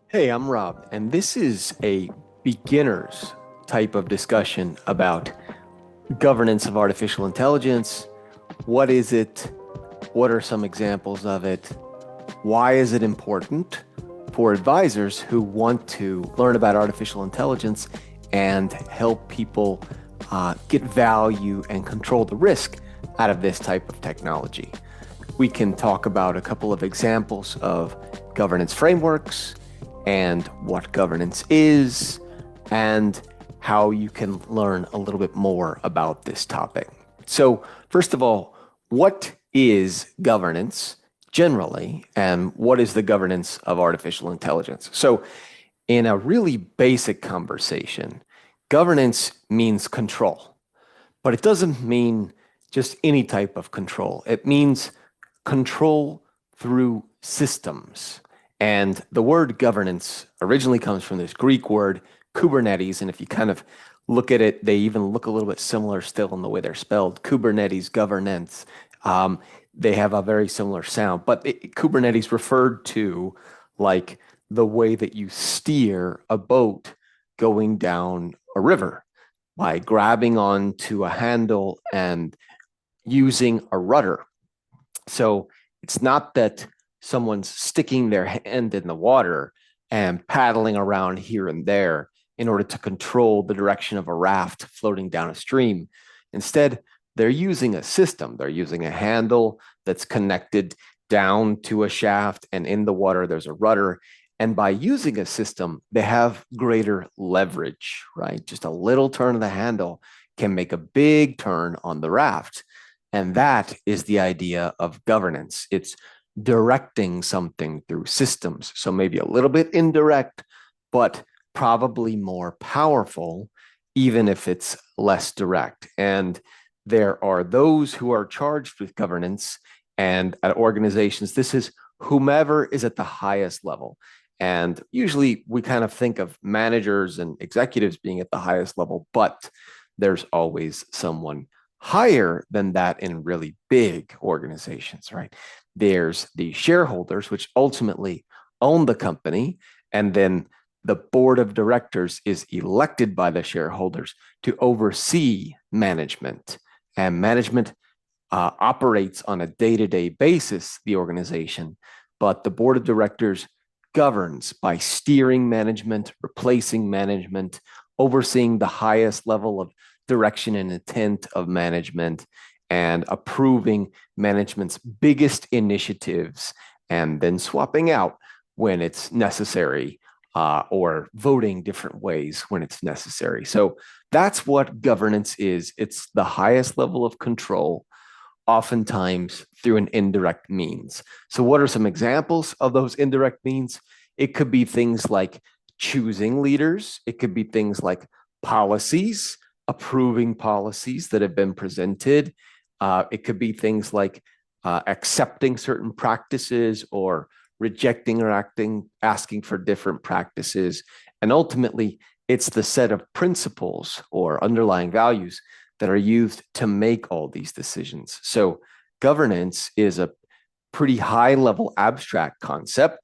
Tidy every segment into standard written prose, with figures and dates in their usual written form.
Hey, I'm Rob, and this is a beginner's type of discussion about governance of artificial intelligence. What is it? What are some examples of it? Why is it important for advisors who want to learn about artificial intelligence and help people get value and control the risk out of this type of technology? We can talk about a couple of examples of governance frameworks and what governance is and how you can learn a little bit more about this topic. So, first of all, what is governance generally, and what is the governance of artificial intelligence? So, in a really basic conversation, governance means control, but it doesn't mean just any type of control. It means control through systems. And the word governance originally comes from this Greek word Kubernetes. And if you kind of look at it, they even look a little bit similar still in the way they're spelled. Kubernetes, governance. They have a very similar sound, but Kubernetes referred to like the way that you steer a boat going down a river by grabbing onto a handle and using a rudder. So it's not that someone's sticking their hand in the water and paddling around here and there in order to control the direction of a raft floating down a stream. Instead, they're using a system. They're using a handle that's connected down to a shaft, and in the water, there's a rudder. And by using a system, they have greater leverage, right? Just a little turn of the handle can make a big turn on the raft. And that is the idea of governance. It's directing something through systems. So maybe a little bit indirect, but probably more powerful, even if it's less direct. And there are those who are charged with governance, and at organizations, this is whomever is at the highest level. And usually we kind of think of managers and executives being at the highest level, but there's always someone higher than that in really big organizations, right? There's the shareholders, which ultimately own the company, and then the board of directors is elected by the shareholders to oversee management. And management operates on a day to day basis, the organization, but the board of directors governs by steering management, replacing management, overseeing the highest level of direction and intent of management, and approving management's biggest initiatives, and then swapping out when it's necessary, or voting different ways when it's necessary. So that's what governance is. It's the highest level of control, oftentimes through an indirect means. So, what are some examples of those indirect means? It could be things like choosing leaders, it could be things like policies, approving policies that have been presented. It could be things like accepting certain practices or rejecting or asking for different practices. And ultimately, it's the set of principles or underlying values that are used to make all these decisions. So, governance is a pretty high level abstract concept,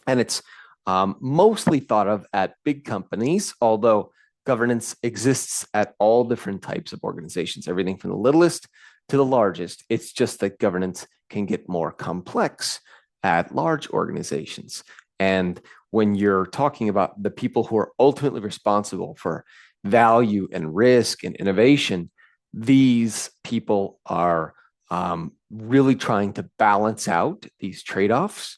and it's mostly thought of at big companies, although governance exists at all different types of organizations, everything from the littlest to the largest. It's just that governance can get more complex at large organizations. And when you're talking about the people who are ultimately responsible for value and risk and innovation, these people are really trying to balance out these trade offs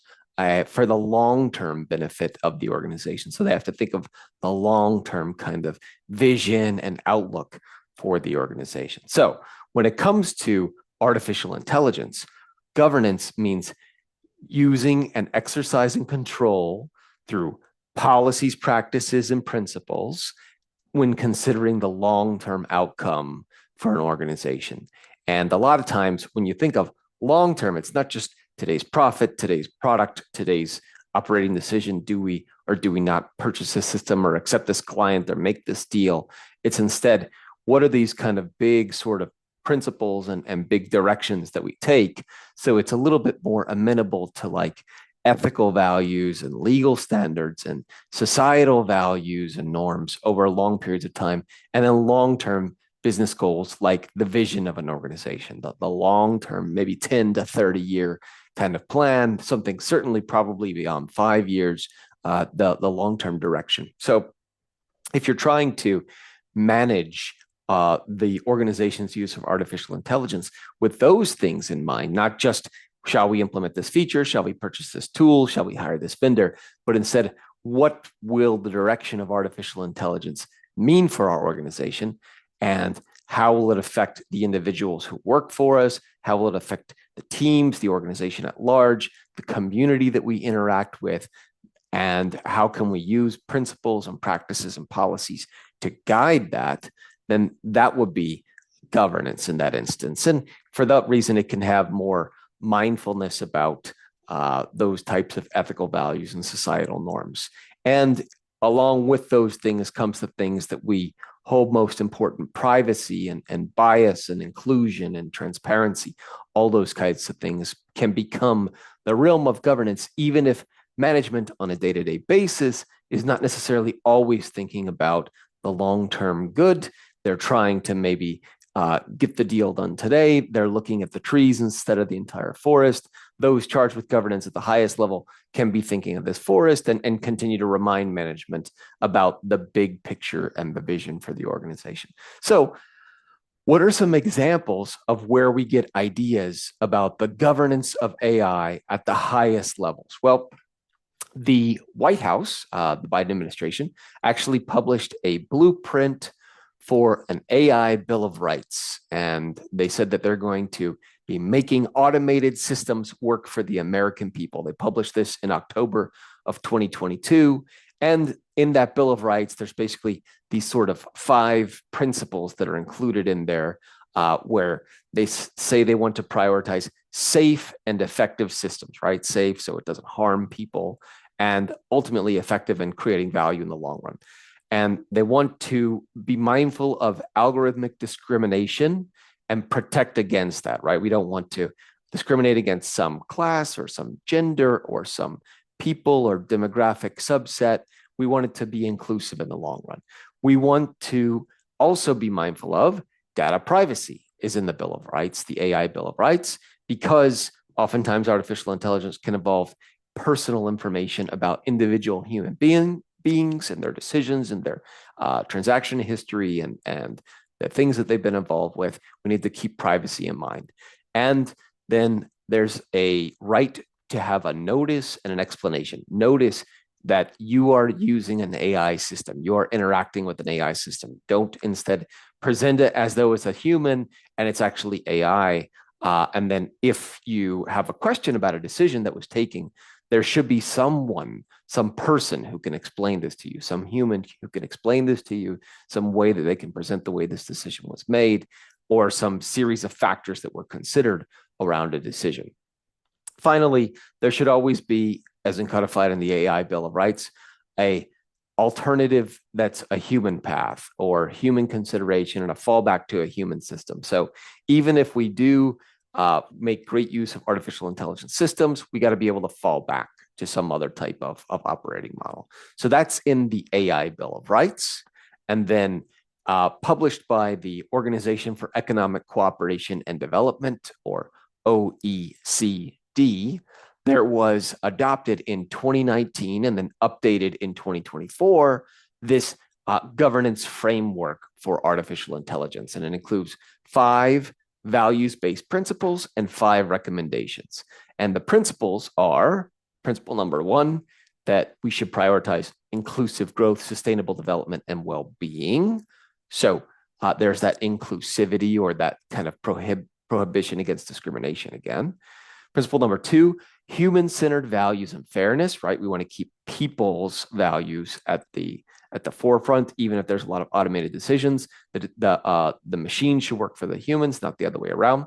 for the long term benefit of the organization. So they have to think of the long term kind of vision and outlook for the organization. So when it comes to artificial intelligence, governance means using and exercising control through policies, practices, and principles when considering the long term outcome for an organization. And a lot of times when you think of long term, it's not just today's profit, today's product, today's operating decision. Do we or do we not purchase this system or accept this client or make this deal? It's instead, what are these kind of big sort of principles and big directions that we take? So it's a little bit more amenable to like ethical values and legal standards and societal values and norms over long periods of time, and then long-term business goals like the vision of an organization, the long-term, maybe 10 to 30 year kind of plan, something certainly probably beyond 5 years, the long-term direction. So if you're trying to manage the organization's use of artificial intelligence with those things in mind, not just shall we implement this feature, shall we purchase this tool, shall we hire this vendor, but instead, what will the direction of artificial intelligence mean for our organization, and how will it affect the individuals who work for us? How will it affect the teams, the organization at large, the community that we interact with? And how can we use principles and practices and policies to guide that? Then that would be governance in that instance. And for that reason, it can have more mindfulness about those types of ethical values and societal norms. And along with those things comes the things that we hold most important: privacy and bias and inclusion and transparency. All those kinds of things can become the realm of governance, even if management on a day-to-day basis is not necessarily always thinking about the long-term good. They're trying to maybe get the deal done today. They're looking at the trees instead of the entire forest. Those charged with governance at the highest level can be thinking of this forest and continue to remind management about the big picture and the vision for the organization. So what are some examples of where we get ideas about the governance of AI at the highest levels? Well, the White House, the Biden administration, actually published a blueprint for an AI Bill of Rights. And they said that they're going to be making automated systems work for the American people. They published this in October of 2022. And in that Bill of Rights, there's basically these sort of 5 principles that are included in there, where they say they want to prioritize safe and effective systems, right? Safe so it doesn't harm people, and ultimately effective in creating value in the long run. And they want to be mindful of algorithmic discrimination and protect against that, right? We don't want to discriminate against some class or some gender or some people or demographic subset. We want it to be inclusive in the long run. We want to also be mindful of data privacy is in the Bill of Rights, the AI Bill of Rights, because oftentimes artificial intelligence can involve personal information about individual human beings and their decisions and their transaction history and the things that they've been involved with. We need to keep privacy in mind. And then there's a right to have a notice and an explanation. Notice that you are using an AI system. You are interacting with an AI system. Don't instead present it as though it's a human and it's actually AI. And then if you have a question about a decision that was taken, there should be someone, some person who can explain this to you, some human who can explain this to you, some way that they can present the way this decision was made, or some series of factors that were considered around a decision. Finally, there should always be, as codified in the AI Bill of Rights, a alternative that's a human path or human consideration and a fallback to a human system. So even if we do make great use of artificial intelligence systems, we got to be able to fall back to some other type of operating model. So that's in the AI Bill of Rights. And then published by the Organization for Economic Cooperation and Development, or OECD, there was adopted in 2019 and then updated in 2024, this governance framework for artificial intelligence. And it includes 5 values-based principles and 5 recommendations. And the principles are: principle number 1, that we should prioritize inclusive growth, sustainable development, and well-being. So there's that inclusivity, or that kind of prohibition against discrimination again. Principle number 2, human-centered values and fairness, right? We want to keep people's values at the forefront, even if there's a lot of automated decisions. The machine should work for the humans, not the other way around.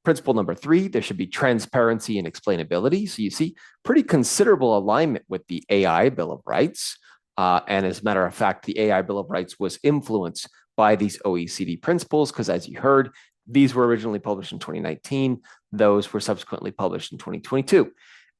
Principle number 3, there should be transparency and explainability. So you see pretty considerable alignment with the AI Bill of Rights. And as a matter of fact, the AI Bill of Rights was influenced by these OECD principles, because as you heard, these were originally published in 2019. Those were subsequently published in 2022.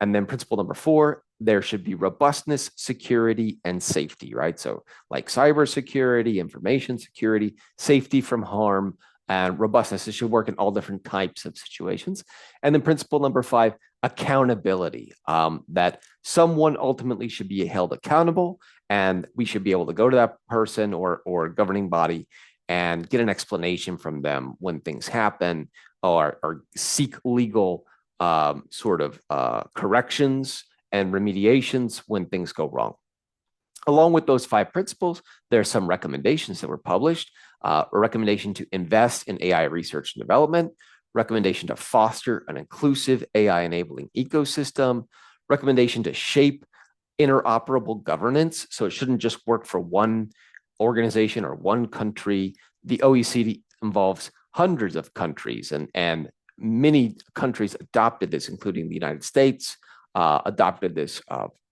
And then principle number 4, there should be robustness, security, and safety, right? So like cybersecurity, information security, safety from harm, and robustness. It should work in all different types of situations. And then principle number 5, accountability, that someone ultimately should be held accountable, and we should be able to go to that person or governing body and get an explanation from them when things happen, or seek legal corrections and remediations when things go wrong. Along with those 5 principles, there are some recommendations that were published. A recommendation to invest in AI research and development, recommendation to foster an inclusive AI enabling ecosystem, recommendation to shape interoperable governance. So it shouldn't just work for one organization or one country. The OECD involves hundreds of countries, and many countries adopted this, including the United States, adopted this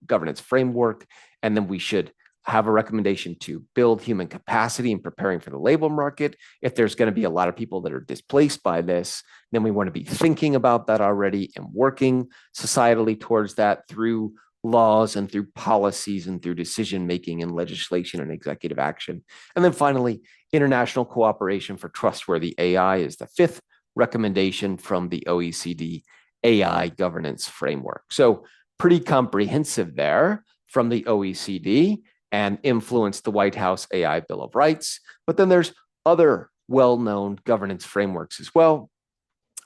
governance framework. And then we should have a recommendation to build human capacity in preparing for the labor market. If there's going to be a lot of people that are displaced by this, then we want to be thinking about that already and working societally towards that through laws and through policies and through decision-making and legislation and executive action. And then finally, international cooperation for trustworthy AI is the 5th recommendation from the OECD AI governance framework. So pretty comprehensive there from the OECD, and influenced the White House AI Bill of Rights. But then there's other well-known governance frameworks as well.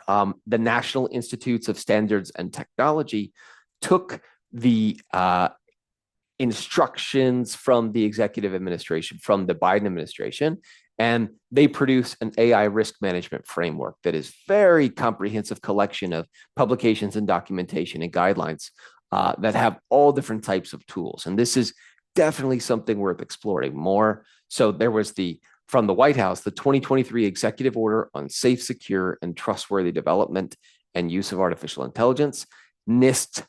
The National Institutes of Standards and Technology took the instructions from the executive administration, from the Biden administration, and they produce an AI risk management framework that is very comprehensive collection of publications and documentation and guidelines that have all different types of tools. And this is definitely something worth exploring more. So there was from the White House, the 2023 Executive Order on Safe, Secure, and Trustworthy Development and Use of Artificial Intelligence. NIST,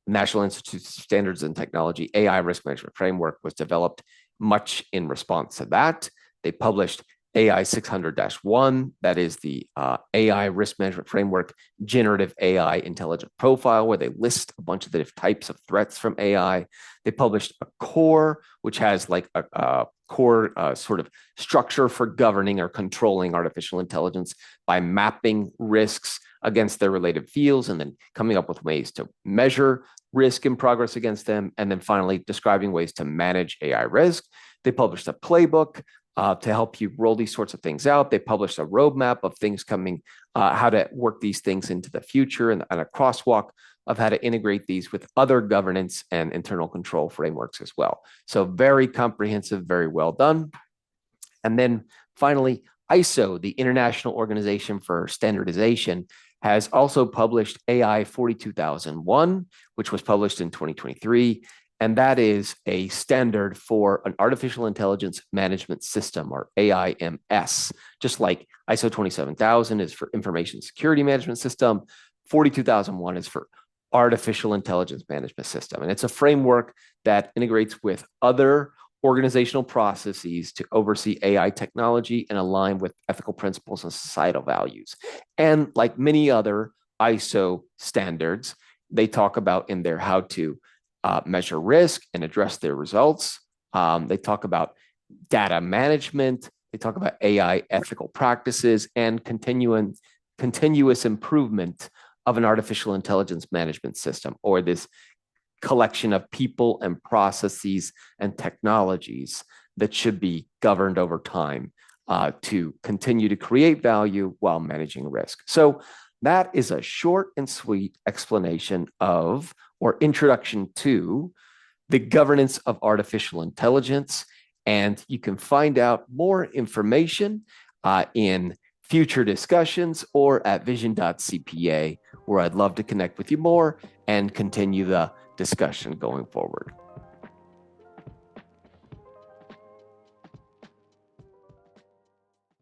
National Institute of Standards and Technology, AI Risk Management Framework was developed much in response to that. They published AI 600-1, that is the AI Risk Management Framework Generative AI Intelligent Profile, where they list a bunch of the types of threats from AI. They published a core, which has like a core sort of structure for governing or controlling artificial intelligence by mapping risks against their related fields and then coming up with ways to measure risk and progress against them. And then finally, describing ways to manage AI risk. They published a playbook to help you roll these sorts of things out. They published a roadmap of things coming, how to work these things into the future, and a crosswalk of how to integrate these with other governance and internal control frameworks as well. So very comprehensive, very well done. And then finally, ISO, the International Organization for Standardization, has also published AI 42001, which was published in 2023. And that is a standard for an artificial intelligence management system, or AIMS, just like ISO 27000 is for information security management system. 42001 is for artificial intelligence management system. And it's a framework that integrates with other organizational processes to oversee AI technology and align with ethical principles and societal values. And like many other ISO standards, they talk about in there how to measure risk and address their results. They talk about data management. They talk about AI ethical practices and continuous improvement of an artificial intelligence management system, or this collection of people and processes and technologies that should be governed over time to continue to create value while managing risk. So that is a short and sweet explanation of, or introduction to, the governance of artificial intelligence. And you can find out more information in future discussions or at vision.cpa, where I'd love to connect with you more and continue the discussion going forward.